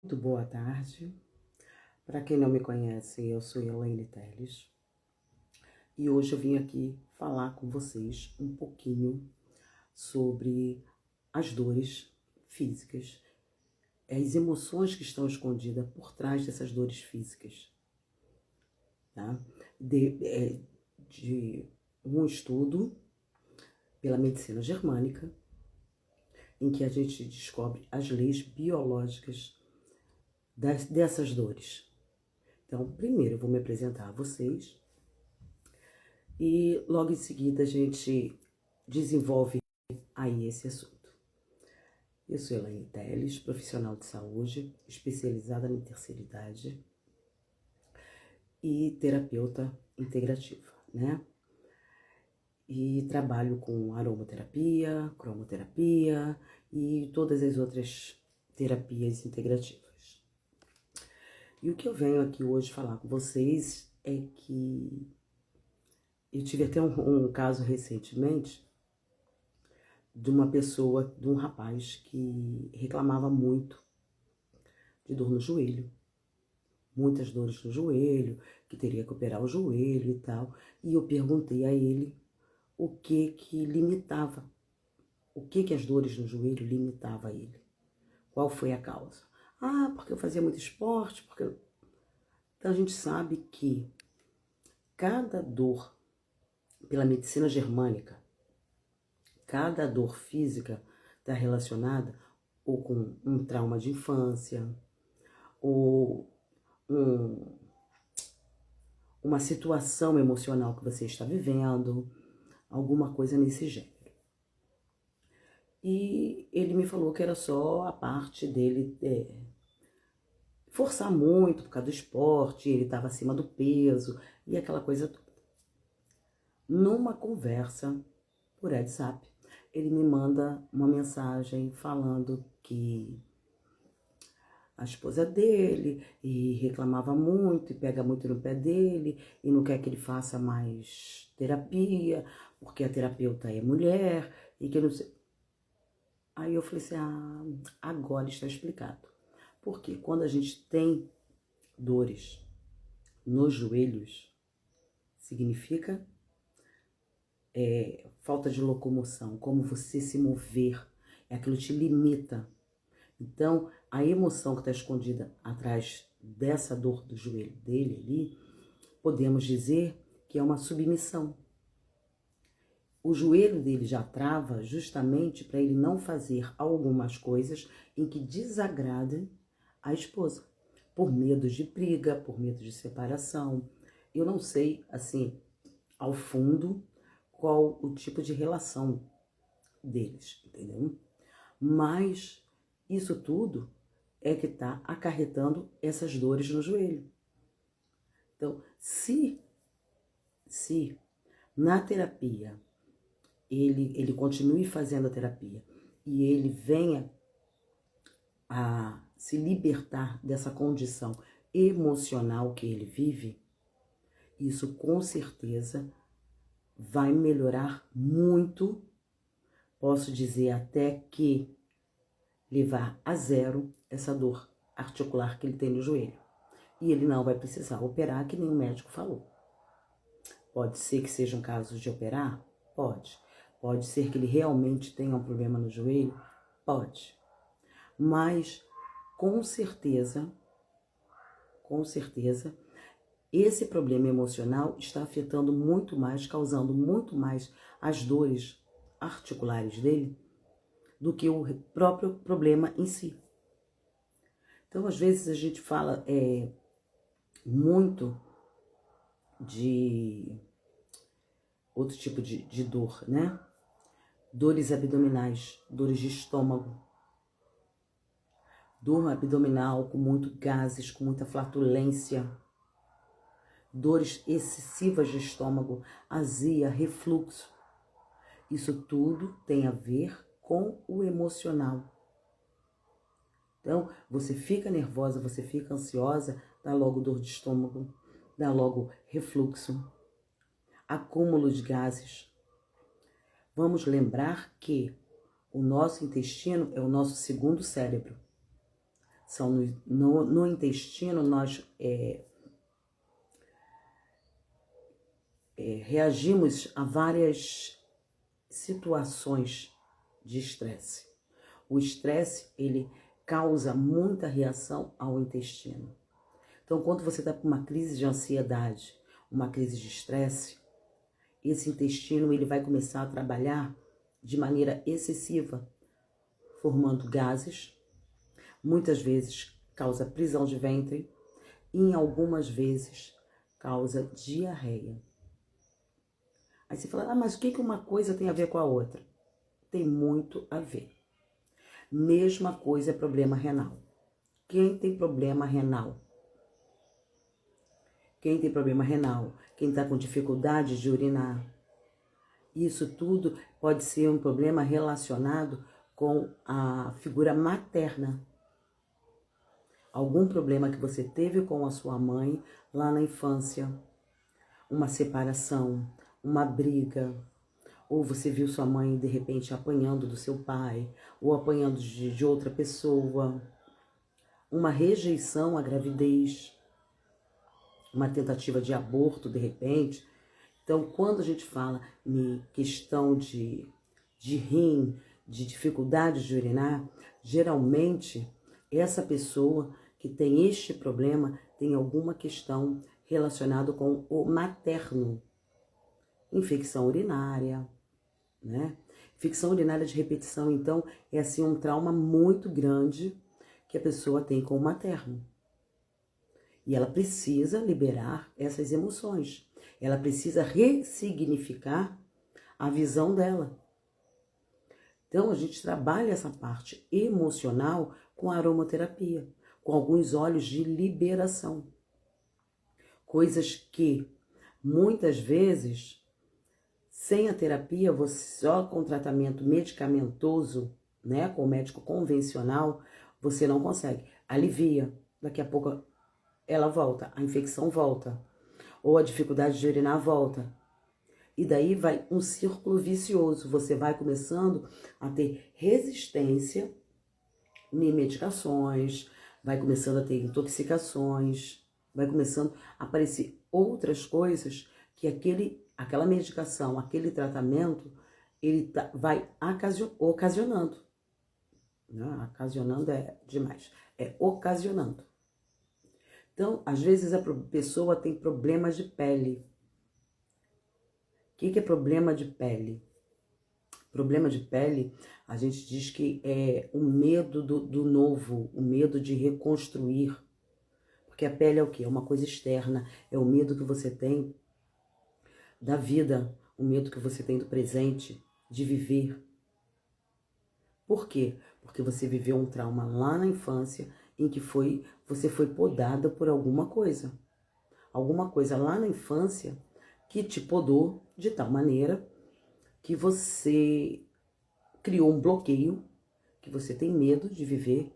Muito boa tarde. Para quem não me conhece, eu sou Elaine Teles e hoje eu vim aqui falar com vocês um pouquinho sobre as dores físicas, as emoções que estão escondidas por trás dessas dores físicas, tá? De um estudo pela medicina germânica, em que a gente descobre as leis biológicas dessas dores. Então, primeiro eu vou me apresentar a vocês e logo em seguida a gente desenvolve aí esse assunto. Eu sou Elaine Teles, profissional de saúde, especializada em terceira idade e terapeuta integrativa, né? E trabalho com aromaterapia, cromoterapia e todas as outras terapias integrativas. E o que eu venho aqui hoje falar com vocês é que eu tive até um caso recentemente de uma pessoa, de um rapaz que reclamava muito de dor no joelho, muitas dores no joelho, que teria que operar o joelho e tal. E eu perguntei a ele o que limitava, o que as dores no joelho limitavam a ele. Qual foi a causa? Ah, porque eu fazia muito esporte, porque... Então a gente sabe que cada dor, pela medicina germânica, cada dor física está relacionada ou com um trauma de infância, ou uma situação emocional que você está vivendo, alguma coisa nesse gênero. E ele me falou que era só a parte dele forçar muito por causa do esporte, ele estava acima do peso e aquela coisa toda. Numa conversa por WhatsApp, ele me manda uma mensagem falando que a esposa dele e reclamava muito e pega muito no pé dele e não quer que ele faça mais terapia, porque a terapeuta é mulher e que não sei. Aí eu falei assim, agora está explicado. Porque quando a gente tem dores nos joelhos, significa falta de locomoção, como você se mover, aquilo te limita. Então, a emoção que está escondida atrás dessa dor do joelho dele ali, podemos dizer que é uma submissão. O joelho dele já trava justamente para ele não fazer algumas coisas em que desagradem a esposa, por medo de briga, por medo de separação. Eu não sei, assim, ao fundo, qual o tipo de relação deles, entendeu? Mas isso tudo é que está acarretando essas dores no joelho. Então, se na terapia ele continue fazendo a terapia e ele venha a se libertar dessa condição emocional que ele vive, isso com certeza vai melhorar muito. Posso dizer até que levar a zero essa dor articular que ele tem no joelho. E ele não vai precisar operar, que nem o médico falou. Pode ser que seja um caso de operar? Pode. Pode ser que ele realmente tenha um problema no joelho? Pode. Mas, com certeza, esse problema emocional está afetando muito mais, causando muito mais as dores articulares dele do que o próprio problema em si. Então, às vezes, a gente fala muito de outro tipo de dor, né? Dores abdominais, dores de estômago. Dor abdominal com muito gases, com muita flatulência. Dores excessivas de estômago, azia, refluxo. Isso tudo tem a ver com o emocional. Então, você fica nervosa, você fica ansiosa, dá logo dor de estômago, dá logo refluxo, acúmulo de gases. Vamos lembrar que o nosso intestino é o nosso segundo cérebro. São no intestino, nós reagimos a várias situações de estresse. O estresse, ele causa muita reação ao intestino. Então, quando você está com uma crise de ansiedade, uma crise de estresse, esse intestino ele vai começar a trabalhar de maneira excessiva, formando gases, muitas vezes causa prisão de ventre e em algumas vezes causa diarreia. Aí você fala, mas o que uma coisa tem a ver com a outra? Tem muito a ver. Mesma coisa é problema renal. Quem tem problema renal? Quem tem problema renal? Quem está com dificuldade de urinar? Isso tudo pode ser um problema relacionado com a figura materna. Algum problema que você teve com a sua mãe lá na infância, uma separação, uma briga, ou você viu sua mãe de repente apanhando do seu pai, ou apanhando de outra pessoa, uma rejeição à gravidez, uma tentativa de aborto de repente. Então, quando a gente fala em questão de rim, de dificuldade de urinar, geralmente essa pessoa que tem este problema tem alguma questão relacionada com o materno. Infecção urinária, né? Infecção urinária de repetição, então, é assim um trauma muito grande que a pessoa tem com o materno. E ela precisa liberar essas emoções. Ela precisa ressignificar a visão dela. Então, a gente trabalha essa parte emocional com aromaterapia, com alguns óleos de liberação. Coisas que, muitas vezes, sem a terapia, só com tratamento medicamentoso, né, com o médico convencional, você não consegue. Alivia, daqui a pouco ela volta, a infecção volta, ou a dificuldade de urinar volta. E daí vai um círculo vicioso, você vai começando a ter resistência em medicações, vai começando a ter intoxicações, vai começando a aparecer outras coisas que aquela medicação, aquele tratamento, ele vai ocasionando. Não, ocasionando é demais, é ocasionando. Então, às vezes a pessoa tem problemas de pele. O que é problema de pele? Problema de pele, a gente diz que é o medo do novo, o medo de reconstruir. Porque a pele é o quê? É uma coisa externa, é o medo que você tem da vida, o medo que você tem do presente, de viver. Por quê? Porque você viveu um trauma lá na infância em que você foi podada por alguma coisa. Alguma coisa lá na infância que te podou de tal maneira que você criou um bloqueio, que você tem medo de viver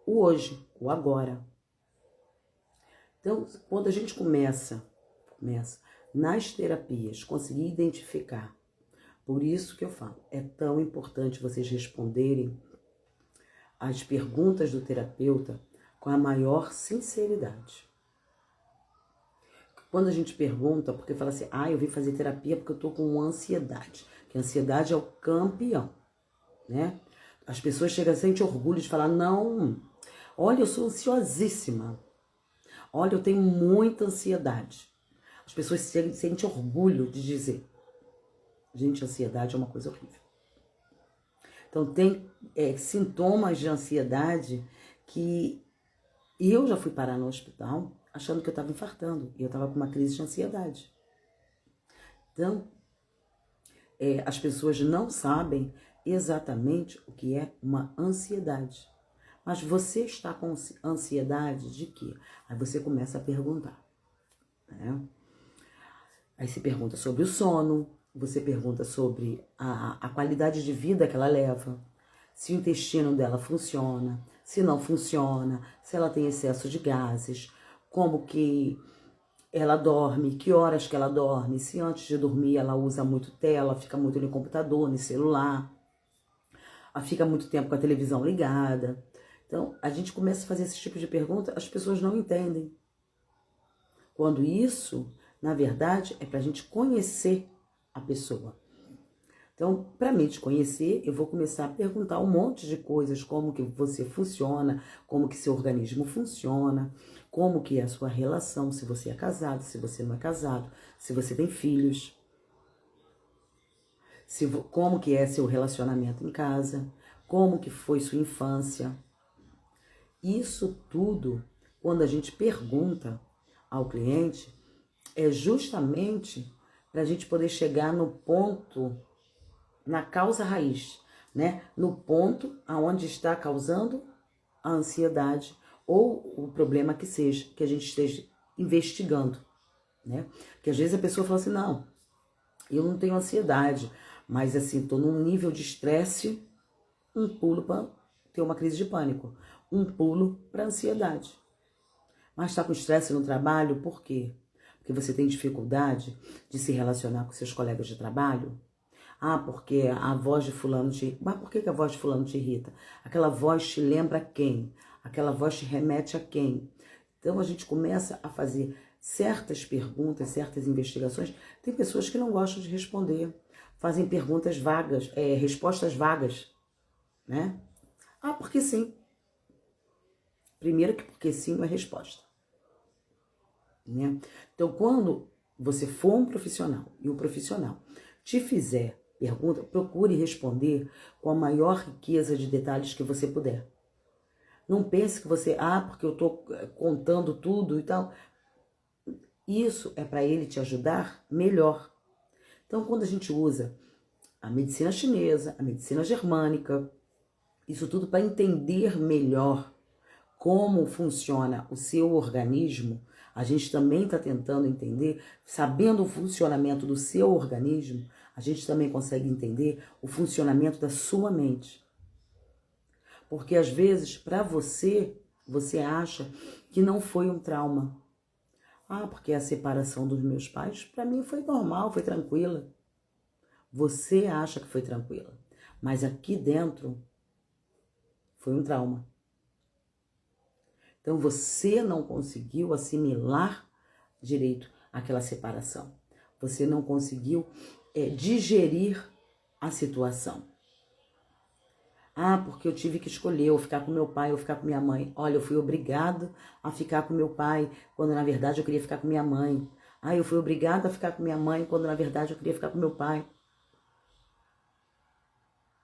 o hoje, o agora. Então, quando a gente começa nas terapias, conseguir identificar, por isso que eu falo, é tão importante vocês responderem as perguntas do terapeuta com a maior sinceridade. Quando a gente pergunta, porque fala assim, eu vim fazer terapia porque eu tô com ansiedade, que a ansiedade é o campeão, né? As pessoas chegam a sentir orgulho de falar, não, olha, eu sou ansiosíssima, olha, eu tenho muita ansiedade. As pessoas sentem orgulho de dizer, gente, ansiedade é uma coisa horrível. Então, tem sintomas de ansiedade que eu já fui parar no hospital achando que eu estava infartando e eu estava com uma crise de ansiedade. Então, as pessoas não sabem exatamente o que é uma ansiedade. Mas você está com ansiedade de quê? Aí você começa a perguntar, né? Aí você pergunta sobre o sono, você pergunta sobre a qualidade de vida que ela leva, se o intestino dela funciona, se não funciona, se ela tem excesso de gases, como que ela dorme, que horas que ela dorme, se antes de dormir ela usa muito tela, fica muito no computador, no celular, fica muito tempo com a televisão ligada. Então, a gente começa a fazer esse tipo de pergunta, as pessoas não entendem. Quando isso, na verdade, é para a gente conhecer a pessoa. Então, para mim te conhecer, eu vou começar a perguntar um monte de coisas, como que você funciona, como que seu organismo funciona, como que é a sua relação, se você é casado, se você não é casado, se você tem filhos, como que é seu relacionamento em casa, como que foi sua infância. Isso tudo, quando a gente pergunta ao cliente, é justamente para a gente poder chegar no ponto, na causa raiz, né? No ponto aonde está causando a ansiedade ou o problema que seja, que a gente esteja investigando, né? Porque às vezes a pessoa fala assim, não, eu não tenho ansiedade, mas assim, tô num nível de estresse, um pulo para ter uma crise de pânico, um pulo para ansiedade. Mas está com estresse no trabalho, por quê? Porque você tem dificuldade de se relacionar com seus colegas de trabalho? Ah, porque a voz de fulano te... Mas por que a voz de fulano te irrita? Aquela voz te lembra quem? Aquela voz te remete a quem? Então a gente começa a fazer certas perguntas, certas investigações. Tem pessoas que não gostam de responder, fazem perguntas vagas, respostas vagas, né? Ah, porque sim. Primeiro que porque sim não é resposta, né? Então quando você for um profissional e o profissional te fizer pergunta, procure responder com a maior riqueza de detalhes que você puder. Não pense que você, porque eu estou contando tudo e tal. Isso é para ele te ajudar melhor. Então, quando a gente usa a medicina chinesa, a medicina germânica, isso tudo para entender melhor como funciona o seu organismo, a gente também está tentando entender, sabendo o funcionamento do seu organismo, a gente também consegue entender o funcionamento da sua mente. Porque às vezes, para você, você acha que não foi um trauma. Porque a separação dos meus pais, para mim foi normal, foi tranquila. Você acha que foi tranquila, mas aqui dentro foi um trauma. Então você não conseguiu assimilar direito aquela separação. Você não conseguiu digerir a situação. Porque eu tive que escolher ou ficar com meu pai ou ficar com minha mãe. Olha, eu fui obrigado a ficar com meu pai, quando na verdade eu queria ficar com minha mãe. Eu fui obrigado a ficar com minha mãe, quando na verdade eu queria ficar com meu pai.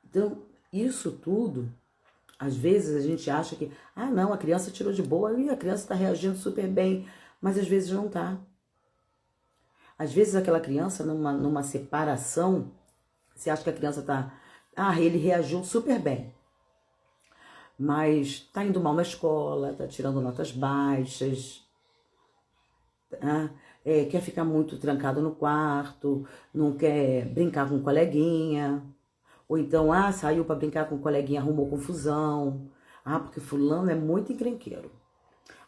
Então, isso tudo, às vezes a gente acha que, não, a criança tirou de boa, e a criança está reagindo super bem, mas às vezes não está. Às vezes aquela criança, numa separação, você acha que a criança está, ele reagiu super bem, mas está indo mal na escola, está tirando notas baixas, quer ficar muito trancado no quarto, não quer brincar com um coleguinha, ou então, saiu para brincar com um coleguinha, arrumou confusão, porque fulano é muito encrenqueiro,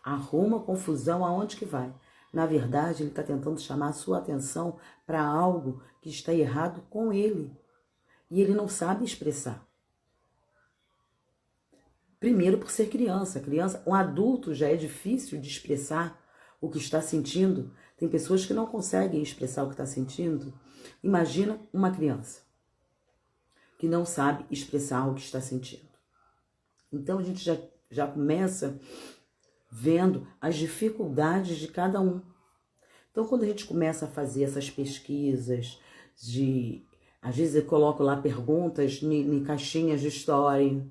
arruma confusão aonde que vai. Na verdade, ele está tentando chamar a sua atenção para algo que está errado com ele, e ele não sabe expressar. Primeiro por ser criança, um adulto já é difícil de expressar o que está sentindo. Tem pessoas que não conseguem expressar o que está sentindo. Imagina uma criança que não sabe expressar o que está sentindo. Então a gente já começa vendo as dificuldades de cada um. Então quando a gente começa a fazer essas pesquisas, às vezes eu coloco lá perguntas em caixinhas de história,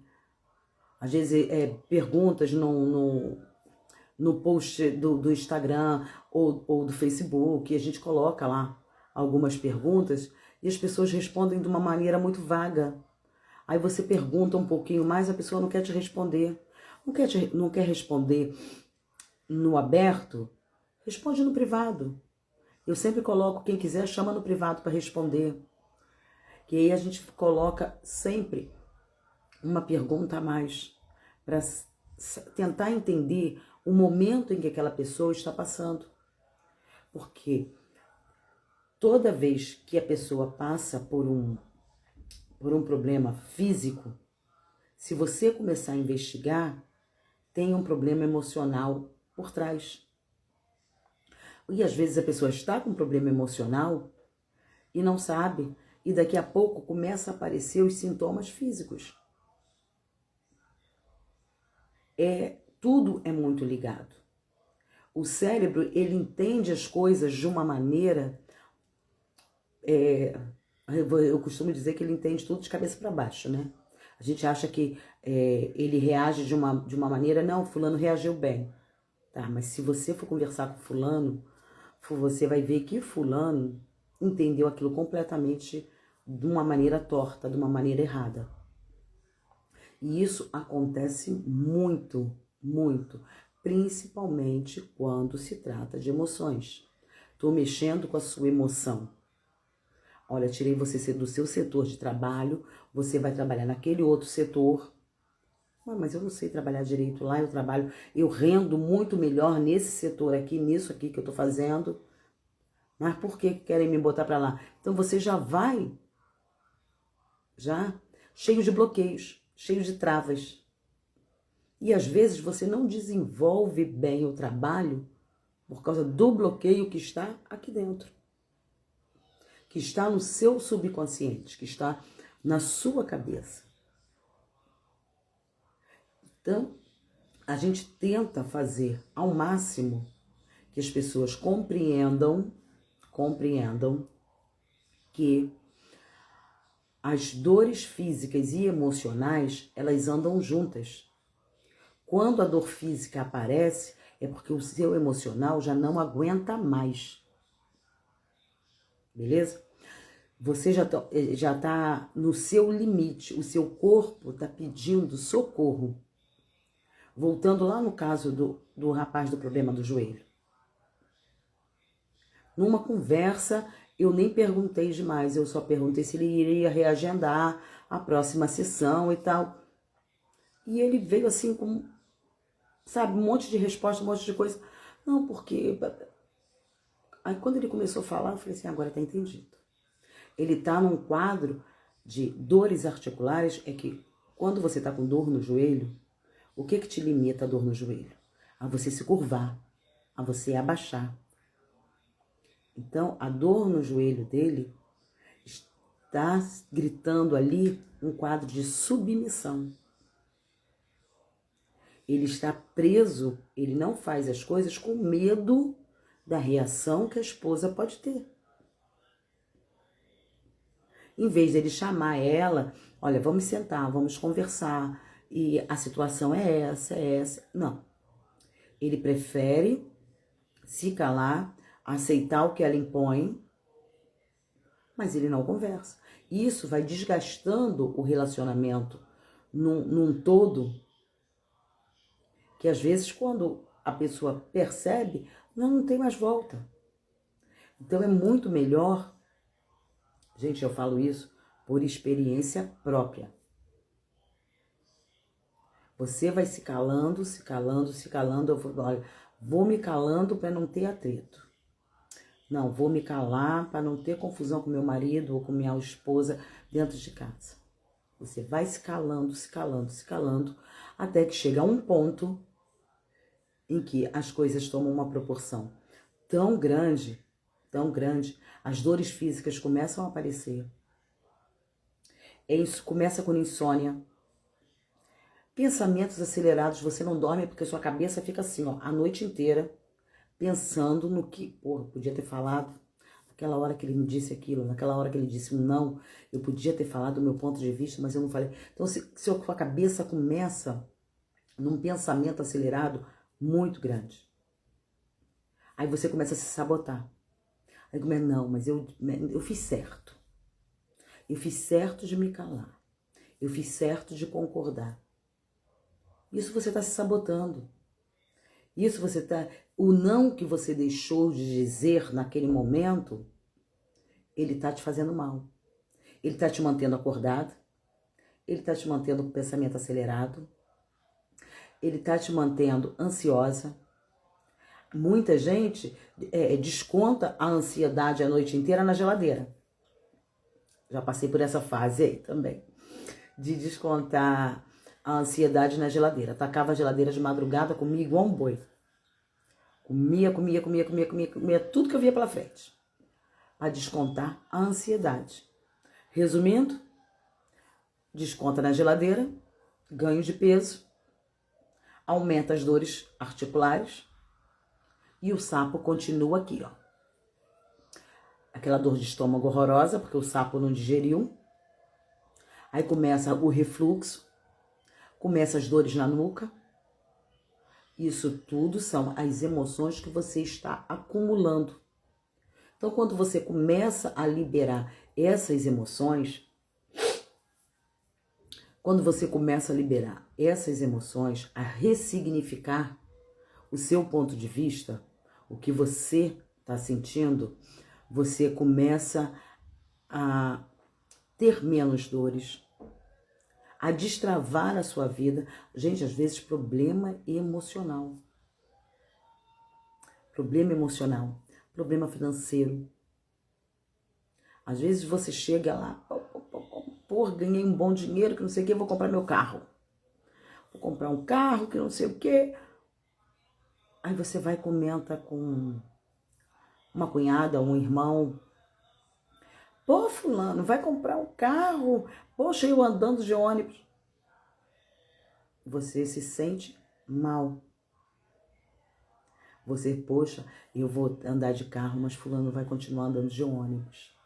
às vezes perguntas no post do Instagram ou do Facebook, e a gente coloca lá algumas perguntas e as pessoas respondem de uma maneira muito vaga. Aí você pergunta um pouquinho mais, a pessoa não quer te responder. Não quer responder no aberto, responde no privado. Eu sempre coloco, quem quiser, chama no privado para responder. Que aí a gente coloca sempre uma pergunta a mais, para tentar entender o momento em que aquela pessoa está passando. Porque toda vez que a pessoa passa por um problema físico, se você começar a investigar, tem um problema emocional por trás. E às vezes a pessoa está com um problema emocional e não sabe, e daqui a pouco começa a aparecer os sintomas físicos. Tudo é muito ligado. O cérebro, ele entende as coisas de uma maneira, eu costumo dizer que ele entende tudo de cabeça para baixo, né? A gente acha que ele reage de uma maneira, não, fulano reagiu bem. Tá, mas se você for conversar com fulano, você vai ver que fulano entendeu aquilo completamente de uma maneira torta, de uma maneira errada. E isso acontece muito, muito, principalmente quando se trata de emoções. Estou mexendo com a sua emoção. Olha, tirei você do seu setor de trabalho, você vai trabalhar naquele outro setor. Mas eu não sei trabalhar direito lá, eu rendo muito melhor nesse setor aqui, nisso aqui que eu tô fazendo. Mas por que querem me botar para lá? Então você já vai, cheio de bloqueios, cheio de travas. E às vezes você não desenvolve bem o trabalho por causa do bloqueio que está aqui dentro. Que está no seu subconsciente, que está na sua cabeça. Então, a gente tenta fazer ao máximo que as pessoas compreendam que as dores físicas e emocionais, elas andam juntas. Quando a dor física aparece, é porque o seu emocional já não aguenta mais. Beleza? Você já tá no seu limite, o seu corpo tá pedindo socorro. Voltando lá no caso do rapaz do problema do joelho. Numa conversa, eu nem perguntei demais, eu só perguntei se ele iria reagendar a próxima sessão e tal. E ele veio assim com, sabe, um monte de resposta, um monte de coisa. Não, porque... Aí quando ele começou a falar, eu falei assim, agora tá entendido. Ele tá num quadro de dores articulares, é que quando você tá com dor no joelho, o que te limita a dor no joelho? A você se curvar, a você abaixar. Então, a dor no joelho dele está gritando ali um quadro de submissão. Ele está preso, ele não faz as coisas com medo da reação que a esposa pode ter. Em vez dele chamar ela, olha, vamos sentar, vamos conversar, e a situação é essa. Não. Ele prefere se calar, aceitar o que ela impõe, mas ele não conversa. Isso vai desgastando o relacionamento num todo, que às vezes quando a pessoa percebe, não tem mais volta. Então é muito melhor, gente, eu falo isso por experiência própria. Você vai se calando, eu vou me calando para não ter atrito. Não, vou me calar para não ter confusão com meu marido ou com minha esposa dentro de casa. Você vai se calando, até que chega a um ponto em que as coisas tomam uma proporção tão grande, as dores físicas começam a aparecer. Isso começa com insônia. Pensamentos acelerados, você não dorme porque sua cabeça fica assim, ó, a noite inteira, pensando no que, podia ter falado, naquela hora que ele me disse aquilo, naquela hora que ele disse não, eu podia ter falado do meu ponto de vista, mas eu não falei. Então, se a sua cabeça começa num pensamento acelerado muito grande, aí você começa a se sabotar. Aí começa, não, mas eu fiz certo. Eu fiz certo de me calar. Eu fiz certo de concordar. Isso você está se sabotando. Isso você está... O não que você deixou de dizer naquele momento, ele está te fazendo mal. Ele está te mantendo acordado. Ele está te mantendo com o pensamento acelerado. Ele está te mantendo ansiosa. Muita gente desconta a ansiedade a noite inteira na geladeira. Já passei por essa fase aí também. De descontar a ansiedade na geladeira. Tacava a geladeira de madrugada, comia igual um boi. Comia tudo que eu via pela frente. Para descontar a ansiedade. Resumindo, desconta na geladeira, ganho de peso, aumenta as dores articulares e o sapo continua aqui, ó. Aquela dor de estômago horrorosa, porque o sapo não digeriu. Aí começa o refluxo, começa as dores na nuca. Isso tudo são as emoções que você está acumulando. Então, quando você começa a liberar essas emoções, a ressignificar o seu ponto de vista, o que você está sentindo, você começa a ter menos dores, a destravar a sua vida. Gente, às vezes problema emocional, problema financeiro. Às vezes você chega lá, pô, ganhei um bom dinheiro, que não sei o que, vou comprar meu carro. Vou comprar um carro, que não sei o que. Aí você vai e comenta com uma cunhada, um irmão. Pô, fulano, vai comprar um carro. Poxa, eu andando de ônibus. Você se sente mal. Você, poxa, eu vou andar de carro, mas fulano vai continuar andando de ônibus.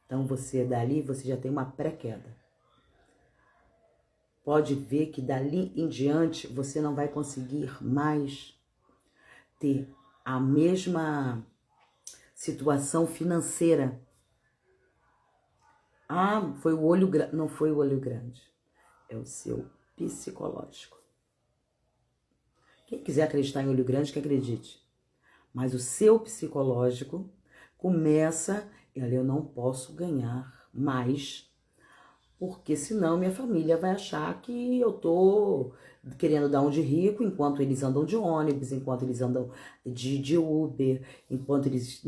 Então você, dali, você já tem uma pré-queda. Pode ver que dali em diante você não vai conseguir mais ter a mesma situação financeira. Ah, foi o olho grande. Não foi o olho grande. É o seu psicológico. Quem quiser acreditar em olho grande, que acredite. Mas o seu psicológico começa, olha, eu não posso ganhar mais, porque senão minha família vai achar que eu tô querendo dar um de rico, enquanto eles andam de ônibus, enquanto eles andam de Uber, enquanto eles,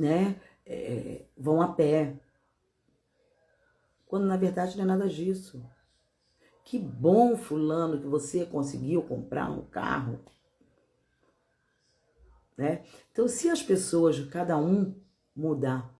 vão a pé. Quando na verdade não é nada disso. Que bom, fulano, que você conseguiu comprar um carro. Né? Então, se as pessoas, cada um mudar